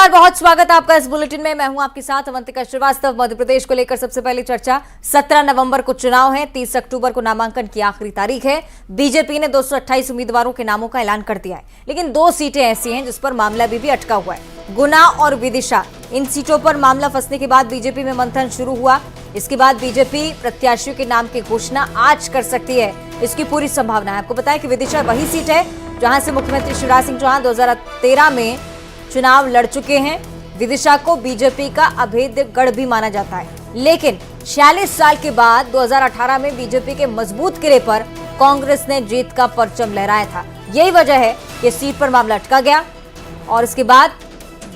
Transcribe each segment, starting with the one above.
नमस्कार, बहुत स्वागत है आपका इस बुलेटिन में। मैं हूं आपके साथ अवंतिका श्रीवास्तव। मध्य प्रदेश को लेकर सबसे पहली चर्चा। 17 नवंबर को चुनाव है, 30 अक्टूबर को नामांकन की आखिरी तारीख है। बीजेपी ने 228 उम्मीदवारों के नामों का ऐलान कर दिया है, लेकिन 2 सीटें ऐसी हैं जिस पर मामला अभी भी अटका हुआ है, गुना और विदिशा। इन सीटों पर मामला फंसने के बाद बीजेपी में मंथन शुरू हुआ। इसके बाद बीजेपी प्रत्याशियों के नाम की घोषणा आज कर सकती है, इसकी पूरी संभावना है। आपको बताया कि विदिशा वही सीट है जहां से मुख्यमंत्री शिवराज सिंह चौहान 2013 में चुनाव लड़ चुके हैं। विदिशा को बीजेपी का अभेद्य गढ़ भी माना जाता है, लेकिन 46 साल के बाद 2018 में बीजेपी के मजबूत किले पर कांग्रेस ने जीत का परचम लहराया था। यही वजह है कि सीट पर मामला अटका गया और इसके बाद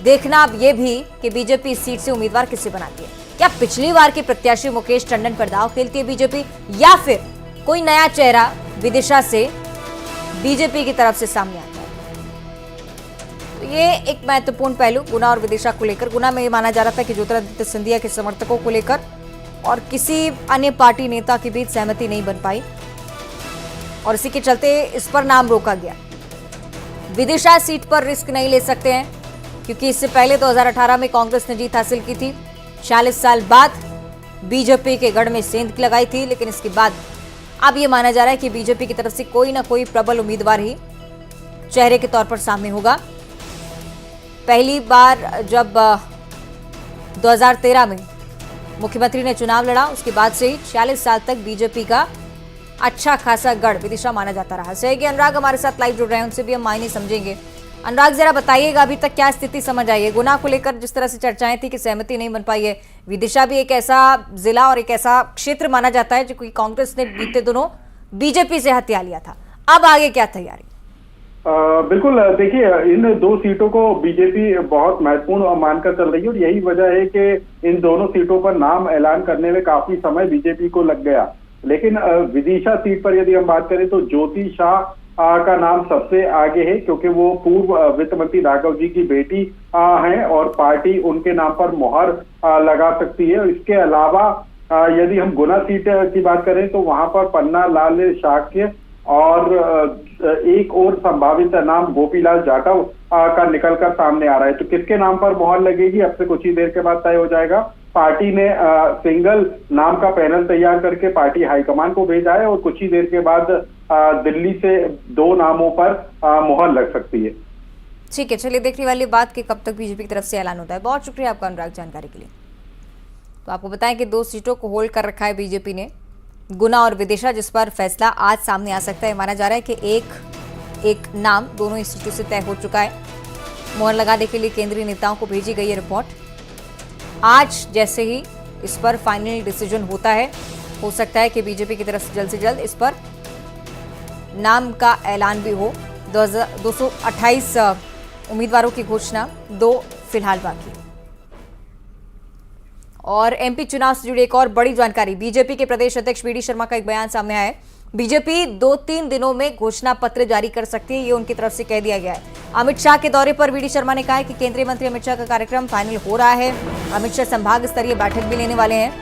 देखना अब यह भी कि बीजेपी इस सीट से उम्मीदवार किसे बनाती है। क्या पिछली बार के प्रत्याशी मुकेश टंडन पर दांव खेलती है बीजेपी, या फिर कोई नया चेहरा विदिशा से बीजेपी की तरफ से सामने आता है? तो ये एक महत्वपूर्ण पहलू गुना और विदिशा को लेकर। गुना में ये माना जा रहा था कि ज्योतिरादित्य सिंधिया के समर्थकों को लेकर और किसी अन्य पार्टी नेता के बीच सहमति नहीं बन पाई और इसी के चलते इस पर नाम रोका गया। विदिशा सीट पर रिस्क नहीं ले सकते हैं क्योंकि इससे पहले 2018 में कांग्रेस ने जीत हासिल की थी। 46 साल बाद बीजेपी के गढ़ में सेंध लगाई थी, लेकिन इसके बाद अब ये माना जा रहा है कि बीजेपी की तरफ से कोई ना कोई प्रबल उम्मीदवार ही चेहरे के तौर पर सामने होगा। पहली बार जब 2013 में मुख्यमंत्री ने चुनाव लड़ा, उसके बाद से ही 46 साल तक बीजेपी का अच्छा खासा गढ़ विदिशा माना जाता रहा। सहयोगी अनुराग हमारे साथ लाइव जुड़ रहे हैं, उनसे भी हम मायने समझेंगे। अनुराग, जरा बताइएगा अभी तक क्या स्थिति समझ आई है? गुना को लेकर जिस तरह से चर्चाएं थी कि सहमति नहीं बन पाई है, विदिशा भी एक ऐसा जिला और एक ऐसा क्षेत्र माना जाता है जो कि कांग्रेस ने बीते दिनों बीजेपी से हथिया लिया था। अब आगे क्या तैयारी? बिल्कुल, देखिए, इन 2 सीटों को बीजेपी बहुत महत्वपूर्ण मानकर चल रही है और यही वजह है कि इन दोनों सीटों पर नाम ऐलान करने में काफी समय बीजेपी को लग गया। लेकिन विदिशा सीट पर यदि हम बात करें तो ज्योति शाह का नाम सबसे आगे है, क्योंकि वो पूर्व वित्त मंत्री राघव जी की बेटी हैं और पार्टी उनके नाम पर मुहर लगा सकती है। इसके अलावा यदि हम गुना सीट की बात करें तो वहां पर पन्ना लाल शाक्य और एक और संभावित नाम गोपीलाल जाटव का निकलकर सामने आ रहा है। तो किसके नाम पर मुहर लगेगी अब से कुछ ही देर के बाद तय हो जाएगा। पार्टी ने सिंगल नाम का पैनल तैयार करके पार्टी हाईकमान को भेजा है और कुछ ही देर के बाद दिल्ली से 2 नामों पर मुहर लग सकती है। ठीक है, चलिए देखने वाली बात कि कब तक बीजेपी की तरफ से ऐलान होता है। बहुत शुक्रिया आपका अनुराग जानकारी के लिए। तो आपको बताएं कि 2 सीटों को होल्ड कर रखा है बीजेपी ने, गुना और विदिशा, जिस पर फैसला आज सामने आ सकता है। माना जा रहा है कि एक नाम दोनों ही सीटों से तय हो चुका है। मुहर लगाने के लिए केंद्रीय नेताओं को भेजी गई है रिपोर्ट। आज जैसे ही इस पर फाइनल डिसीजन होता है, हो सकता है कि बीजेपी की तरफ से जल्द इस पर नाम का ऐलान भी हो। 228 उम्मीदवारों की घोषणा, 2 फिलहाल बाकी। और एमपी चुनाव से जुड़ी एक और बड़ी जानकारी। बीजेपी के प्रदेश अध्यक्ष वी डी शर्मा का एक बयान सामने आया है। बीजेपी 2-3 दिनों में घोषणा पत्र जारी कर सकती है, ये उनकी तरफ से कह दिया गया है। अमित शाह के दौरे पर वी डी शर्मा ने कहा है कि केंद्रीय मंत्री अमित शाह का कार्यक्रम फाइनल हो रहा है। अमित शाह संभाग स्तरीय बैठक भी लेने वाले हैं।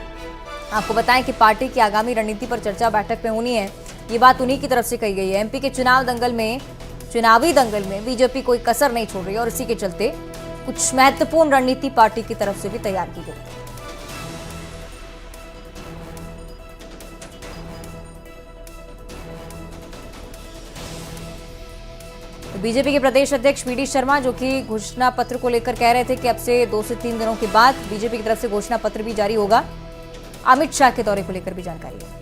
आपको बताएं कि पार्टी की आगामी रणनीति पर चर्चा बैठक में होनी है, ये बात उन्हीं की तरफ से कही गई है। एमपी के चुनावी दंगल में बीजेपी कोई कसर नहीं छोड़ रही है और इसी के चलते कुछ महत्वपूर्ण रणनीति पार्टी की तरफ से भी तैयार की गई है। बीजेपी के प्रदेश अध्यक्ष वी डी शर्मा, जो कि घोषणा पत्र को लेकर कह रहे थे कि अब से 2 से 3 दिनों के बाद बीजेपी की तरफ से घोषणा पत्र भी जारी होगा। अमित शाह के दौरे को लेकर भी जानकारी है।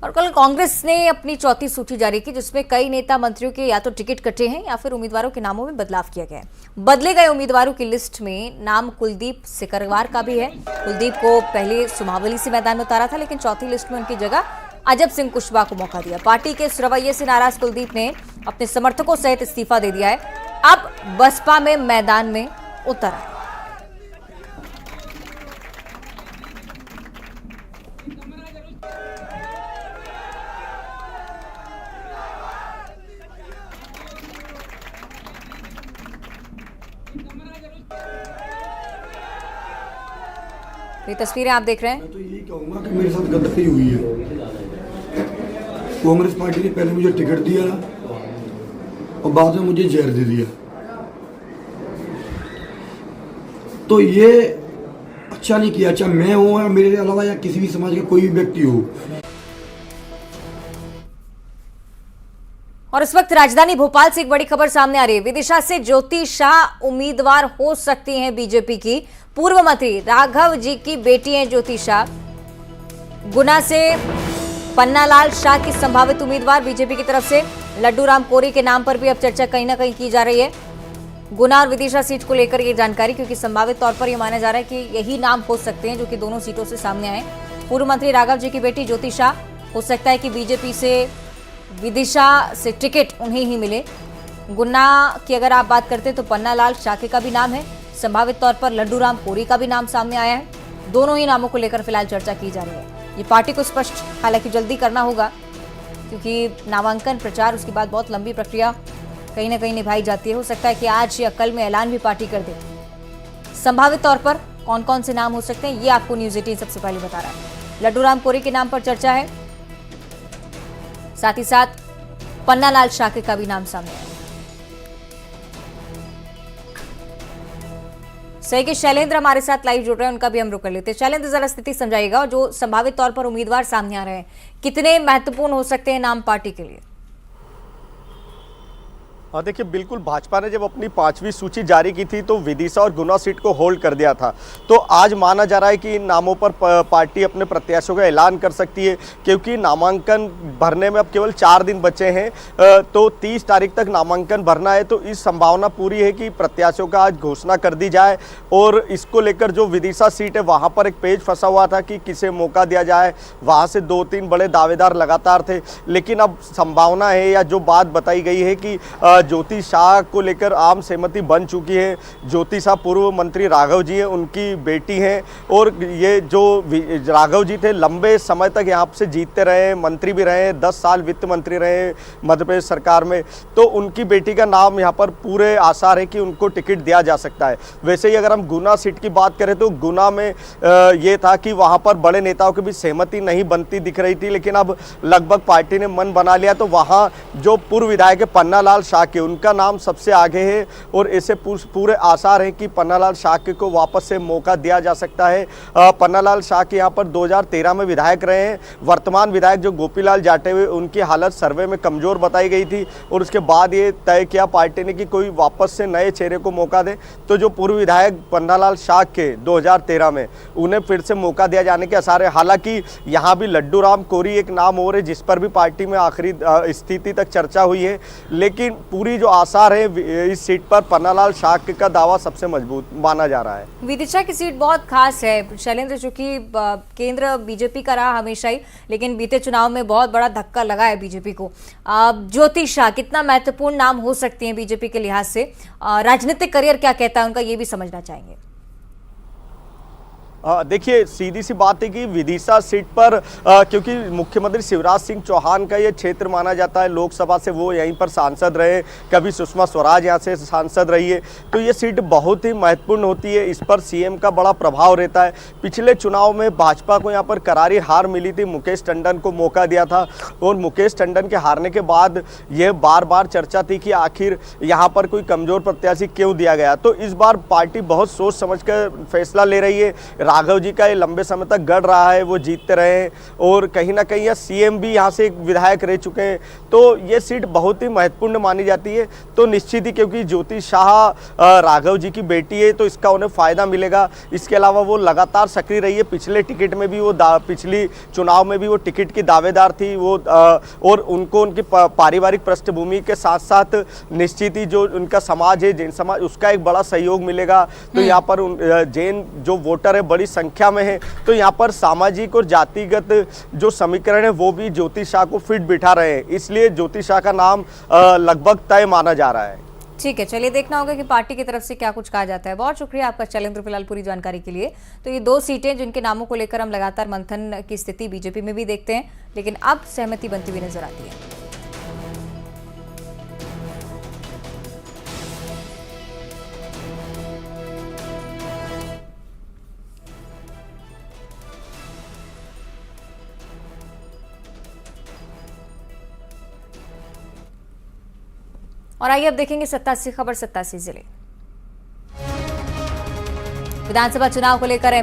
और कल कांग्रेस ने अपनी 34 सूची जारी की, जिसमें कई नेता मंत्रियों के या तो टिकट कटे हैं या फिर उम्मीदवारों के नामों में बदलाव किया गया है। बदले गए उम्मीदवारों की लिस्ट में नाम कुलदीप सिकरवार का भी है। कुलदीप को पहले सुमावली से मैदान में उतारा था, लेकिन चौथी लिस्ट में उनकी जगह अजब सिंह कुशवाहा को मौका दिया। पार्टी के इस रवैये से नाराज कुलदीप ने अपने समर्थकों सहित इस्तीफा दे दिया है। अब बसपा में मैदान में उतर आए। ये तस्वीरें आप देख रहे हैं। मैं तो यही कहूँगा कि मेरे साथ गद्दारी हुई है। कांग्रेस पार्टी ने पहले मुझे टिकट दिया और बाद में मुझे जहर दे दिया। तो ये अच्छा नहीं किया, चाहे मैं हूँ या मेरे अलावा या किसी भी समाज का कोई भी व्यक्ति हो। और इस वक्त राजधानी भोपाल से एक बड़ी खबर सामने आ रही है। विदिशा से ज्योति शाह उम्मीदवार हो सकती हैं बीजेपी की। पूर्व मंत्री राघव जी की बेटी हैं ज्योति शाह। गुना से पन्नालाल शाह की संभावित उम्मीदवार बीजेपी की तरफ से। लड्डू राम कोरी के नाम पर भी अब चर्चा कहीं ना कहीं की जा रही है। गुना और विदिशा सीट को लेकर ये जानकारी, क्योंकि संभावित तौर पर यह माना जा रहा है कि यही नाम हो सकते हैं जो कि दोनों सीटों से सामने आए। पूर्व मंत्री राघव जी की बेटी ज्योति शाह, हो सकता है कि बीजेपी से विदिशा से टिकट उन्हें ही मिले। गुन्ना की अगर आप बात करते हैं तो पन्नालाल शाह का भी नाम है। संभावित तौर पर लड्डू राम कोरी का भी नाम सामने आया है। दोनों ही नामों को लेकर फिलहाल चर्चा की जा रही है। ये पार्टी को स्पष्ट हालांकि जल्दी करना होगा, क्योंकि नामांकन प्रचार उसके बाद बहुत लंबी प्रक्रिया कहीं ना कहीं निभाई जाती है। हो सकता है कि आज या कल में ऐलान भी पार्टी कर दे। संभावित तौर पर कौन कौन से नाम हो सकते हैं ये आपको न्यूज 18 सबसे पहले बता रहा है। लड्डू राम कोरी के नाम पर चर्चा है, साथ ही साथ पन्नालाल शाह का भी नाम सामने आया। सही के शैलेंद्र हमारे साथ लाइव जुड़ रहे हैं, उनका भी हम रुक कर लेते हैं। शैलेंद्र, जरा स्थिति समझाइएगा, जो संभावित तौर पर उम्मीदवार सामने आ रहे हैं कितने महत्वपूर्ण हो सकते हैं नाम पार्टी के लिए? हाँ देखिए, बिल्कुल भाजपा ने जब अपनी 5वीं सूची जारी की थी तो विदिशा और गुना सीट को होल्ड कर दिया था। तो आज माना जा रहा है कि इन नामों पर पार्टी अपने प्रत्याशियों का ऐलान कर सकती है, क्योंकि नामांकन भरने में अब केवल 4 दिन बचे हैं। तो 30 तारीख तक नामांकन भरना है। तो इस संभावना पूरी है कि प्रत्याशियों का आज घोषणा कर दी जाए। और इसको लेकर जो विदिशा सीट है वहाँ पर एक पेज फंसा हुआ था कि किसे मौका दिया जाए। वहाँ से 2-3 बड़े दावेदार लगातार थे, लेकिन अब संभावना है या जो बात बताई गई है कि ज्योति शाह को लेकर आम सहमति बन चुकी है। ज्योति शाह पूर्व मंत्री राघव जी हैं, उनकी बेटी हैं। और ये जो राघव जी थे लंबे समय तक यहाँ से जीतते रहे, मंत्री भी रहे, 10 साल वित्त मंत्री रहे मध्य प्रदेश सरकार में। तो उनकी बेटी का नाम यहाँ पर पूरे आसार है कि उनको टिकट दिया जा सकता है। वैसे ही अगर हम गुना सीट की बात करें तो गुना में ये था कि वहाँ पर बड़े नेताओं की भी सहमति नहीं बनती दिख रही थी, लेकिन अब लगभग पार्टी ने मन बना लिया। तो वहाँ जो पूर्व विधायक है पन्नालाल शाह के, उनका नाम सबसे आगे है। और ऐसे पूरे आसार हैं कि पन्नालाल शाह को वापस से मौका दिया जा सकता है। पन्नालाल शाह के यहाँ पर 2013 में विधायक रहे हैं। वर्तमान विधायक जो गोपीलाल जाटे हुए, उनकी हालत सर्वे में कमजोर बताई गई थी और उसके बाद ये तय किया पार्टी ने कि कोई वापस से नए चेहरे को मौका दे। तो जो पूर्व विधायक पन्नालाल शाह के 2013 में, उन्हें फिर से मौका दिया जाने के आसार है। हालांकि यहाँ भी लड्डू राम कोरी एक नाम और है जिस पर भी पार्टी में आखिरी स्थिति तक चर्चा हुई है, लेकिन पूरी जो आसार है इस सीट पर पन्नालाल शाह का दावा सबसे मजबूत माना जा रहा है। विदिशा की सीट बहुत खास है शैलेंद्र, चूंकि केंद्र बीजेपी का रहा हमेशा ही, लेकिन बीते चुनाव में बहुत बड़ा धक्का लगा है बीजेपी को। ज्योति शाह कितना महत्वपूर्ण नाम हो सकती हैं बीजेपी के लिहाज से? राजनीतिक करियर क्या कहता है उनका, ये भी समझना चाहेंगे। देखिए, सीधी सी बात है कि विदिशा सीट पर क्योंकि मुख्यमंत्री शिवराज सिंह चौहान का ये क्षेत्र माना जाता है, लोकसभा से वो यहीं पर सांसद रहे, कभी सुषमा स्वराज यहाँ से सांसद रही है, तो ये सीट बहुत ही महत्वपूर्ण होती है। इस पर सीएम का बड़ा प्रभाव रहता है। पिछले चुनाव में भाजपा को यहाँ पर करारी हार मिली थी, मुकेश टंडन को मौका दिया था और मुकेश टंडन के हारने के बाद यह बार बार चर्चा थी कि आखिर यहाँ पर कोई कमजोर प्रत्याशी क्यों दिया गया। तो इस बार पार्टी बहुत सोच समझ कर फैसला ले रही है। राघव जी का ये लंबे समय तक गढ़ रहा है, वो जीतते रहे और कहीं ना कहीं सीएम भी यहाँ से एक विधायक रह चुके हैं। तो ये सीट बहुत ही महत्वपूर्ण मानी जाती है। तो निश्चित ही, क्योंकि ज्योति शाह राघव जी की बेटी है, तो इसका उन्हें फायदा मिलेगा। इसके अलावा वो लगातार सक्रिय रही है, पिछले टिकट में भी वो पिछली चुनाव में भी वो टिकट की दावेदार थी वो। और उनको उनकी पारिवारिक पृष्ठभूमि के साथ साथ निश्चित ही जो उनका समाज है, जैन समाज, उसका एक बड़ा सहयोग मिलेगा। तो यहाँ पर जैन जो वोटर है बड़ी संख्या में है। तो यहाँ पर सामाजिक और जातिगत जो समीकरण है वो भी ज्योति शाह को फिट बिठा रहे हैं, इसलिए ज्योति शाह का नाम लगभग तय माना जा रहा है। ठीक है, चलिए देखना होगा कि पार्टी की तरफ से क्या कुछ कहा जाता है। बहुत शुक्रिया आपका शैलेंद्र, फिलहाल पूरी जानकारी के लिए। तो ये 2 सीटें जिनके नामों को लेकर हम लगातार मंथन की स्थिति बीजेपी में भी देखते हैं, लेकिन अब सहमति बनती हुई नजर आती है। और आइए अब देखेंगे 87 खबर 87 जिले। विधानसभा चुनाव को लेकर